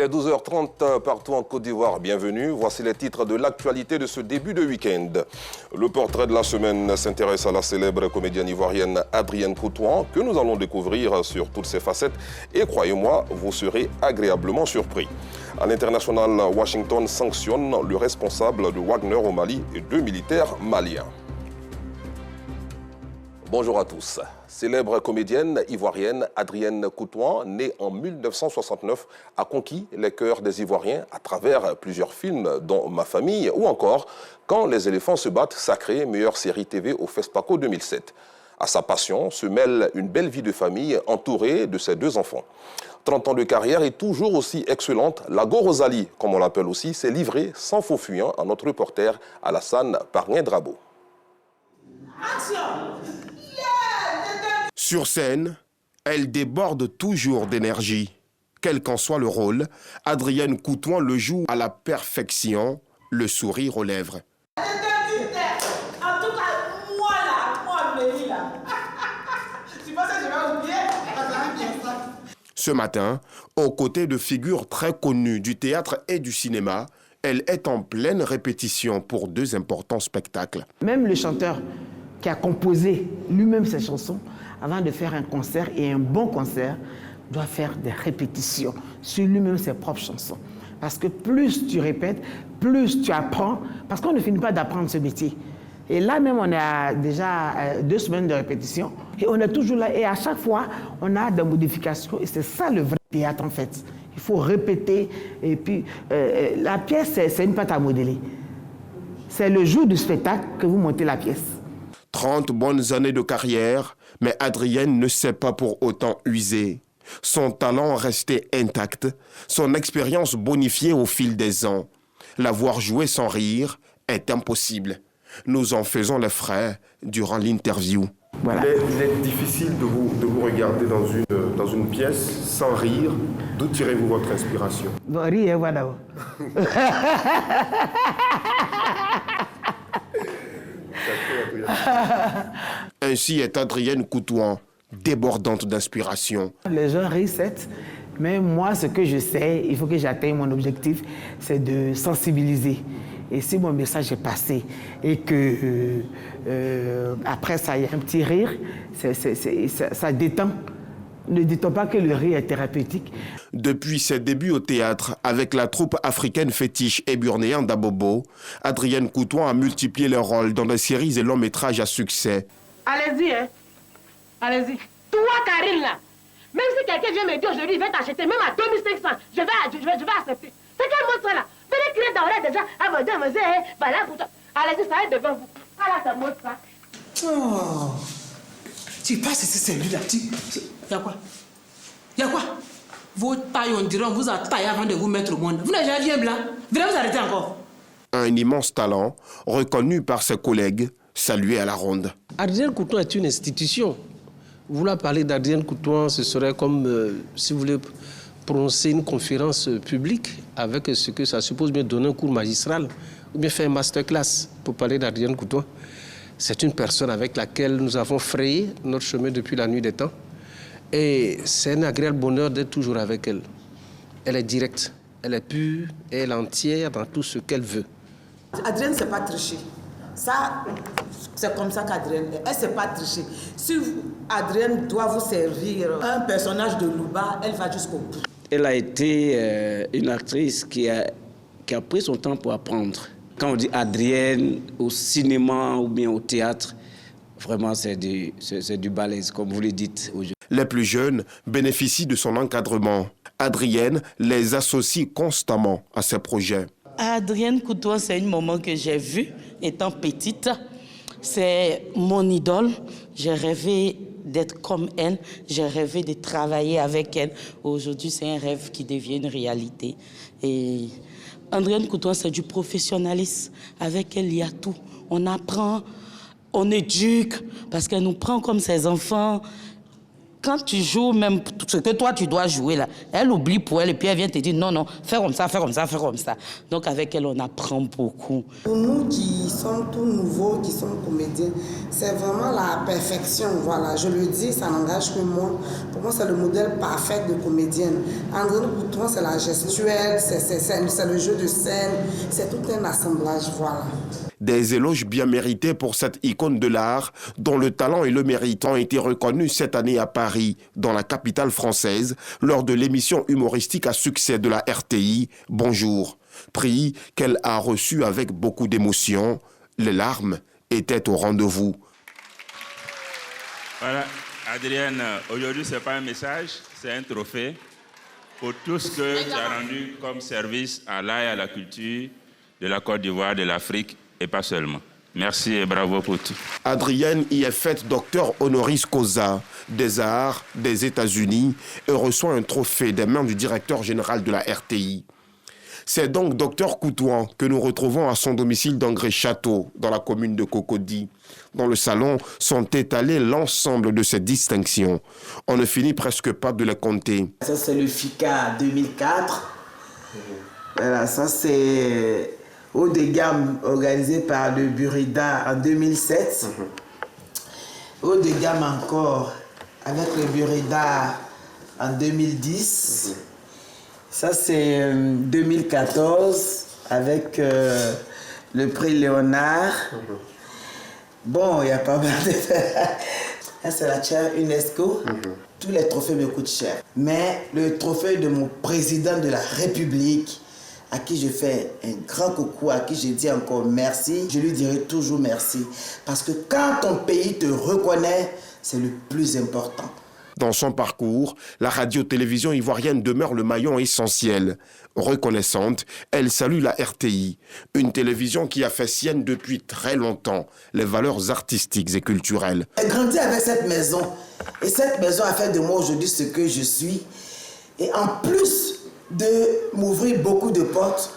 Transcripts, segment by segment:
Il est 12h30 partout en Côte d'Ivoire. Bienvenue. Voici les titres de l'actualité de ce début de week-end. Le portrait de la semaine s'intéresse à la célèbre comédienne ivoirienne Adrienne Coutouan, que nous allons découvrir sur toutes ses facettes. Et croyez-moi, vous serez agréablement surpris. À l'international, Washington sanctionne le responsable de Wagner au Mali et 2 militaires maliens. Bonjour à tous. Célèbre comédienne ivoirienne Adrienne Coutouan, née en 1969, a conquis les cœurs des Ivoiriens à travers plusieurs films, dont Ma famille ou encore Quand les éléphants se battent, sacrée meilleure série TV au FESPACO 2007. À sa passion se mêle une belle vie de famille entourée de ses 2 enfants. 30 ans de carrière et toujours aussi excellente, la Go Rosalie, comme on l'appelle aussi, s'est livrée sans faux fuyant à notre reporter Alassane Parnien-Drabo. Sur scène, elle déborde toujours d'énergie. Quel qu'en soit le rôle, Adrienne Coutouan le joue à la perfection, le sourire aux lèvres. En tout cas, moi, là. Tu penses que je vais oublier? Ce matin, aux côtés de figures très connues du théâtre et du cinéma, elle est en pleine répétition pour 2 importants spectacles. Même le chanteur qui a composé lui-même ses chansons, avant de faire un concert, et un bon concert, doit faire des répétitions sur lui-même ses propres chansons. Parce que plus tu répètes, plus tu apprends, parce qu'on ne finit pas d'apprendre ce métier. Et là même, on a déjà 2 semaines de répétition, et on est toujours là, et à chaque fois, on a des modifications, et c'est ça le vrai théâtre en fait. Il faut répéter, et puis la pièce, c'est une pâte à modeler. C'est le jour du spectacle que vous montez la pièce. 30 bonnes années de carrière, mais Adrienne ne s'est pas pour autant usée. Son talent resté intact, son expérience bonifiée au fil des ans. La voir jouer sans rire est impossible. Nous en faisons les frais durant l'interview. Voilà. Il est difficile de vous regarder dans une pièce sans rire. D'où tirez-vous votre inspiration? Bon, rire, voilà. Ainsi est Adrienne Coutouan, débordante d'inspiration. Les gens rient, certes, mais moi, ce que je sais, il faut que j'atteigne mon objectif, c'est de sensibiliser. Et si mon message est passé et que après ça, il y a un petit rire, ça détend. Ne dit-on pas que le rire est thérapeutique? Depuis ses débuts au théâtre avec la troupe africaine fétiche et burnéen d'Abobo, Adrienne Coutouan a multiplié les rôles dans des séries et longs métrages à succès. Allez-y, hein. Allez-y. Toi, Karine, là, même si quelqu'un vient me dire aujourd'hui, il va t'acheter, même à 2500, je vais accepter. C'est quel mot ça, là? Venez crier dans l'oreille déjà, à vous dire, voilà pour toi. Allez-y, ça va être devant vous. Ah là, ça monte ça. Oh. Tu passes ici, c'est lui là. Y'a quoi? Y'a quoi? Vos tailles, on dirait, on vous a taillé avant de vous mettre au monde. Vous n'avez jamais bien blanc. Venez vous arrêter encore. Un immense talent, reconnu par ses collègues, salué à la ronde. Adrienne Coutouan est une institution. Vouloir parler d'Adrienne Coutouan, ce serait comme, si vous voulez, prononcer une conférence publique avec ce que ça suppose, bien donner un cours magistral ou bien faire une masterclass pour parler d'Adrienne Coutouan. C'est une personne avec laquelle nous avons frayé notre chemin depuis la nuit des temps. Et c'est un agréable bonheur d'être toujours avec elle. Elle est directe, elle est pure, et elle est entière dans tout ce qu'elle veut. Adrienne, c'est pas tricher. Ça, c'est comme ça qu'Adrienne est. Elle, c'est pas tricher. Si Adrienne doit vous servir un personnage de Louba, elle va jusqu'au bout. Elle a été une actrice qui a pris son temps pour apprendre. Quand on dit Adrienne au cinéma ou bien au théâtre, vraiment c'est du balèze, comme vous le dites aujourd'hui. Les plus jeunes bénéficient de son encadrement. Adrienne les associe constamment à ses projets. Adrienne Coutouan, c'est une maman que j'ai vue étant petite. C'est mon idole. J'ai rêvé d'être comme elle. J'ai rêvé de travailler avec elle. Aujourd'hui, c'est un rêve qui devient une réalité. Et Adrienne Coutouan, c'est du professionnalisme. Avec elle, il y a tout. On apprend, on éduque, parce qu'elle nous prend comme ses enfants. Quand tu joues même ce que toi tu dois jouer là, elle oublie pour elle et puis elle vient te dire non, fais comme ça, fais comme ça, fais comme ça. Donc avec elle, on apprend beaucoup. Pour nous qui sommes tout nouveaux, qui sommes comédiens, c'est vraiment la perfection. Voilà, je le dis, ça n'engage que moi. Pour moi, c'est le modèle parfait de comédienne. Andréane Coutouan, c'est la gestuelle, c'est le jeu de scène, c'est tout un assemblage, voilà. Des éloges bien mérités pour cette icône de l'art dont le talent et le mérite ont été reconnus cette année à Paris, dans la capitale française, lors de l'émission humoristique à succès de la RTI, Bonjour. Prix qu'elle a reçu avec beaucoup d'émotion. Les larmes étaient au rendez-vous. Voilà, Adrienne, aujourd'hui ce n'est pas un message, c'est un trophée pour tout ce que tu as rendu comme service à l'art et à la culture de la Côte d'Ivoire, de l'Afrique et pas seulement. Merci et bravo pour tout. Adrienne y est faite docteur honoris causa des arts des États-Unis et reçoit un trophée des mains du directeur général de la RTI. C'est donc docteur Coutouan que nous retrouvons à son domicile d'Angré-Château, dans la commune de Cocody. Dans le salon sont étalées l'ensemble de ces distinctions. On ne finit presque pas de les compter. Ça, c'est le FICA 2004. Voilà, ça, c'est haut de gamme organisé par le Burida en 2007. Haut de gamme encore avec le Burida en 2010. Ça, c'est 2014 avec le prix Léonard. Bon, il n'y a pas mal de... Ça, c'est la chaire UNESCO. Tous les trophées me coûtent cher. Mais le trophée de mon président de la République, à qui je fais un grand coucou, à qui je dis encore merci, je lui dirai toujours merci. Parce que quand ton pays te reconnaît, c'est le plus important. Dans son parcours, la radio-télévision ivoirienne demeure le maillon essentiel. Reconnaissante, elle salue la RTI, une télévision qui a fait sienne depuis très longtemps les valeurs artistiques et culturelles. J'ai grandi avec cette maison, et cette maison a fait de moi aujourd'hui ce que je suis. Et en plus de m'ouvrir beaucoup de portes,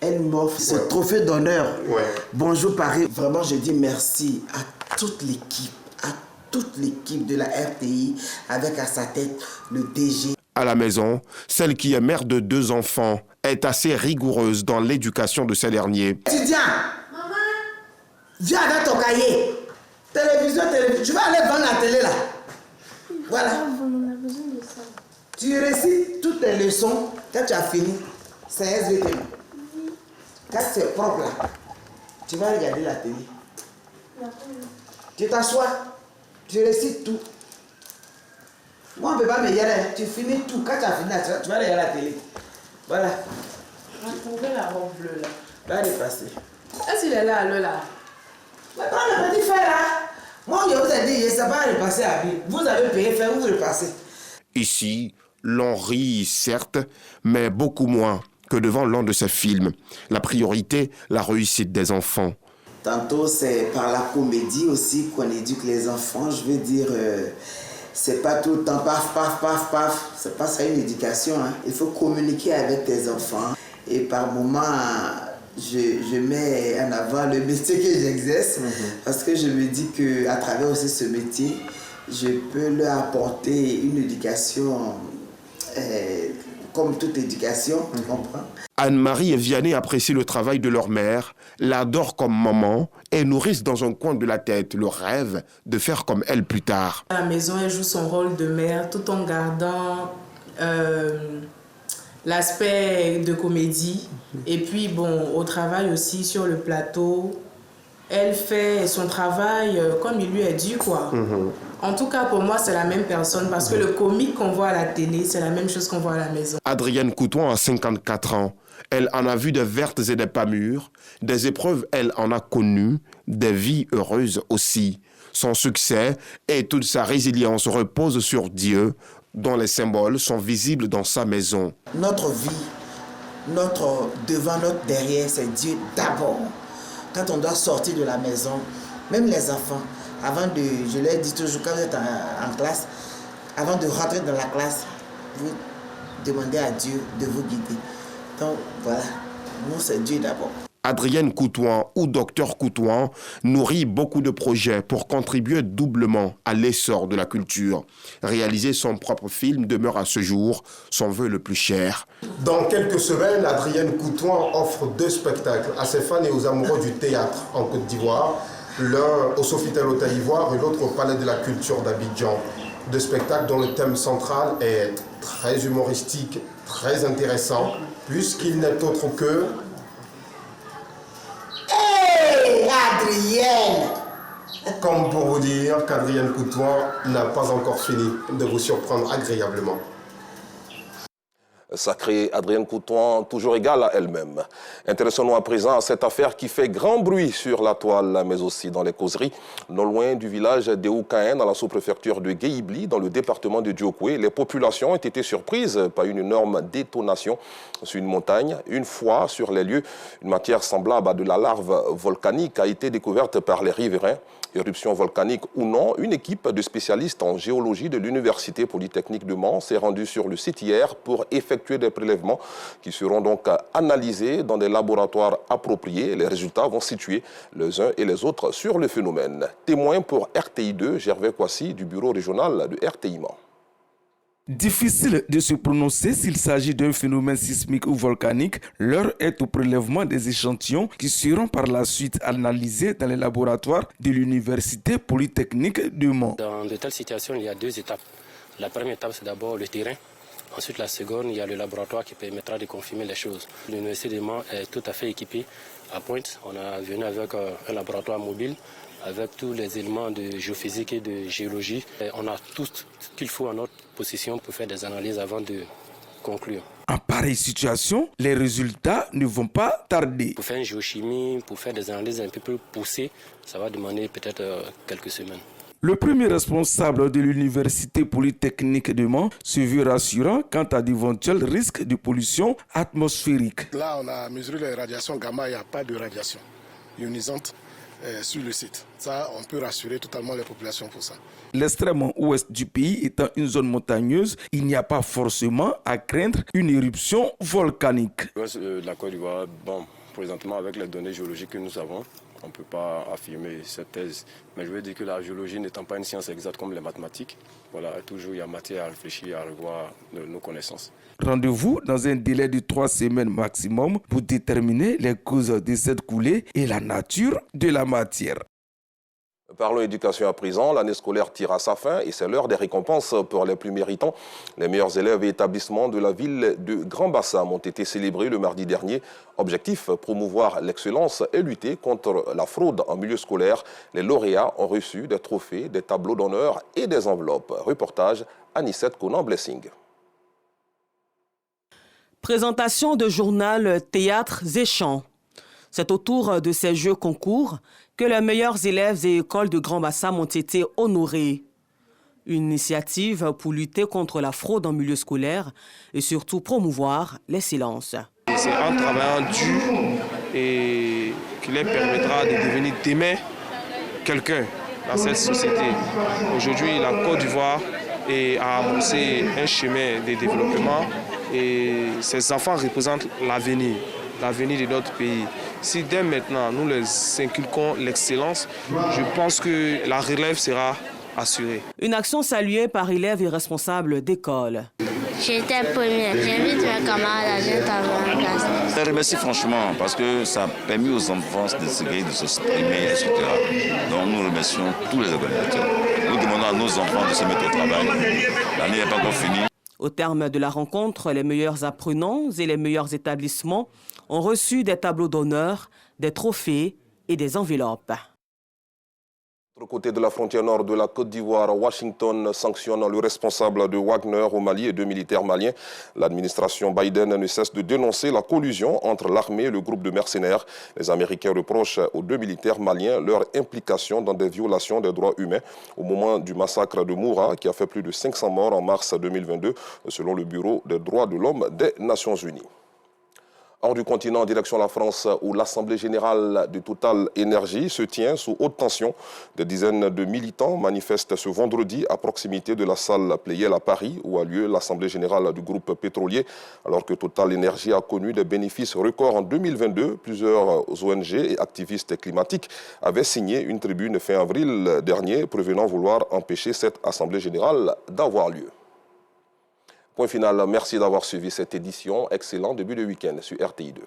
elle m'offre ce trophée d'honneur. Bonjour Paris. Vraiment, je dis merci à toute l'équipe de la RTI, avec à sa tête le DG. À la maison, celle qui est mère de 2 enfants est assez rigoureuse dans l'éducation de ces derniers. Étudiant, viens avec ton cahier. Télévision, je vais aller vendre la télé là. Voilà. Tu récites toutes tes leçons. Quand tu as fini, c'est SVT. Quand c'est propre là, tu vas regarder la télé. Tu t'assois. Tu récites tout. Moi, on ne peut pas me dire, tu finis tout. Quand tu as fini, tu vas regarder la télé. Voilà. On a trouvé la robe bleue là. Va repasser. Est-ce qu'il est là, là? Mais prends le petit fer là. Moi, je vous ai dit, je ne sais pas repasser à vie. Vous avez payé faire, vous repassez. Ici, l'on rit, certes, mais beaucoup moins que devant l'un de ces films. La priorité, la réussite des enfants. Tantôt, c'est par la comédie aussi qu'on éduque les enfants. Je veux dire, c'est pas tout le temps paf, paf, paf, paf. C'est pas ça une éducation. Hein. Il faut communiquer avec tes enfants. Et par moments, je mets en avant le métier que j'exerce. Parce que je me dis qu'à travers aussi ce métier, je peux leur apporter une éducation comme toute éducation, tu comprends? Anne-Marie et Vianney apprécient le travail de leur mère, l'adorent comme maman et nourrissent dans un coin de la tête le rêve de faire comme elle plus tard. À la maison, elle joue son rôle de mère tout en gardant l'aspect de comédie. Et puis, bon, au travail aussi, sur le plateau, elle fait son travail comme il lui est dû, quoi. En tout cas, pour moi, c'est la même personne parce que le comique qu'on voit à la télé, c'est la même chose qu'on voit à la maison. Adrienne Coutouan a 54 ans. Elle en a vu des vertes et des pas mûres. Des épreuves, elle en a connu. Des vies heureuses aussi. Son succès et toute sa résilience reposent sur Dieu, dont les symboles sont visibles dans sa maison. Notre vie, notre devant, notre derrière, c'est Dieu d'abord. Quand on doit sortir de la maison, même les enfants, avant de, je leur dis toujours, quand vous êtes en classe, avant de rentrer dans la classe, vous demandez à Dieu de vous guider. Donc voilà, nous c'est Dieu d'abord. Adrienne Coutouan ou Docteur Coutouan nourrit beaucoup de projets pour contribuer doublement à l'essor de la culture. Réaliser son propre film demeure à ce jour son vœu le plus cher. Dans quelques semaines, Adrienne Coutouan offre 2 spectacles à ses fans et aux amoureux du théâtre en Côte d'Ivoire. L'un au Sofitel Hôtel Ivoire et l'autre au Palais de la Culture d'Abidjan. 2 spectacles dont le thème central est très humoristique, très intéressant, puisqu'il n'est autre que... Hey, Adrienne! Comme pour vous dire qu'Adrienne Coutouan n'a pas encore fini de vous surprendre agréablement. Sacrée Adrienne Coutouan, toujours égale à elle-même. Intéressons-nous à présent à cette affaire qui fait grand bruit sur la toile, mais aussi dans les causeries. Non loin du village d'Eoukaen, dans la sous-préfecture de Guéibli, dans le département de Diokoué, les populations ont été surprises par une énorme détonation sur une montagne. Une fois sur les lieux, une matière semblable à de la larve volcanique a été découverte par les riverains. Éruption volcanique ou non, une équipe de spécialistes en géologie de l'Université Polytechnique de Mans s'est rendue sur le site hier pour effectuer des prélèvements qui seront donc analysés dans des laboratoires appropriés. Les résultats vont situer les uns et les autres sur le phénomène. Témoin pour RTI2, Gervais Kouassi du bureau régional de RTI Mans. Difficile de se prononcer s'il s'agit d'un phénomène sismique ou volcanique. L'heure est au prélèvement des échantillons qui seront par la suite analysés dans les laboratoires de l'Université Polytechnique de Mans. Dans de telles situations, il y a 2 étapes. La première étape, c'est d'abord le terrain. Ensuite, la seconde, il y a le laboratoire qui permettra de confirmer les choses. L'Université de Mans est tout à fait équipée à Pointe. On a venu avec un laboratoire mobile, avec tous les éléments de géophysique et de géologie. Et on a tout ce qu'il faut à notre possession pour faire des analyses avant de conclure. En pareille situation, les résultats ne vont pas tarder. Pour faire une géochimie, pour faire des analyses un peu plus poussées, ça va demander peut-être quelques semaines. Le premier responsable de l'Université Polytechnique de Mans se veut rassurant quant à d'éventuels risques de pollution atmosphérique. Là, on a mesuré les radiations gamma, il n'y a pas de radiation ionisante sur le site. Ça, on peut rassurer totalement les populations pour ça. L'extrême ouest du pays étant une zone montagneuse, il n'y a pas forcément à craindre une éruption volcanique. La Côte d'Ivoire, bon, présentement avec les données géologiques que nous avons, on ne peut pas affirmer cette thèse. Mais je veux dire que la géologie n'étant pas une science exacte comme les mathématiques, voilà, toujours il y a matière à réfléchir, à revoir nos connaissances. Rendez-vous dans un délai de 3 semaines maximum pour déterminer les causes de cette coulée et la nature de la matière. Parlons éducation à présent. L'année scolaire tire à sa fin et c'est l'heure des récompenses pour les plus méritants. Les meilleurs élèves et établissements de la ville de Grand Bassam ont été célébrés le mardi dernier. Objectif, promouvoir l'excellence et lutter contre la fraude en milieu scolaire. Les lauréats ont reçu des trophées, des tableaux d'honneur et des enveloppes. Reportage Anissette Conan-Blessing. Présentation de journal Théâtres et Chants. C'est autour de ces jeux concours que les meilleurs élèves et écoles de Grand Bassam ont été honorés. Une initiative pour lutter contre la fraude en milieu scolaire et surtout promouvoir l'excellence. C'est un travail dur et qui leur permettra de devenir demain quelqu'un dans cette société. Aujourd'hui, la Côte d'Ivoire a amorcé un chemin de développement et ces enfants représentent l'avenir de notre pays. Si dès maintenant nous les inculquons l'excellence, je pense que la relève sera assurée. Une action saluée par élèves et responsables d'école. J'étais première. J'invite mes camarades à venir travailler en classe. Je les remercie franchement parce que ça a permis aux enfants de s'exprimer, etc. Donc nous remercions tous les organisateurs. Nous demandons à nos enfants de se mettre au travail. L'année n'est pas encore finie. Au terme de la rencontre, les meilleurs apprenants et les meilleurs établissements ont reçu des tableaux d'honneur, des trophées et des enveloppes. De l'autre côté de la frontière nord de la Côte d'Ivoire, Washington sanctionne le responsable de Wagner au Mali et 2 militaires maliens. L'administration Biden ne cesse de dénoncer la collusion entre l'armée et le groupe de mercenaires. Les Américains reprochent aux 2 militaires maliens leur implication dans des violations des droits humains au moment du massacre de Moura qui a fait plus de 500 morts en mars 2022 selon le Bureau des droits de l'homme des Nations Unies. Hors du continent, en direction de la France, où l'Assemblée générale du Total Énergie se tient sous haute tension. Des dizaines de militants manifestent ce vendredi à proximité de la salle Pleyel à Paris, où a lieu l'Assemblée générale du groupe pétrolier. Alors que Total Énergie a connu des bénéfices records en 2022, plusieurs ONG et activistes climatiques avaient signé une tribune fin avril dernier, prévenant vouloir empêcher cette Assemblée générale d'avoir lieu. Point final, merci d'avoir suivi cette édition. Excellent début de week-end sur RTI2.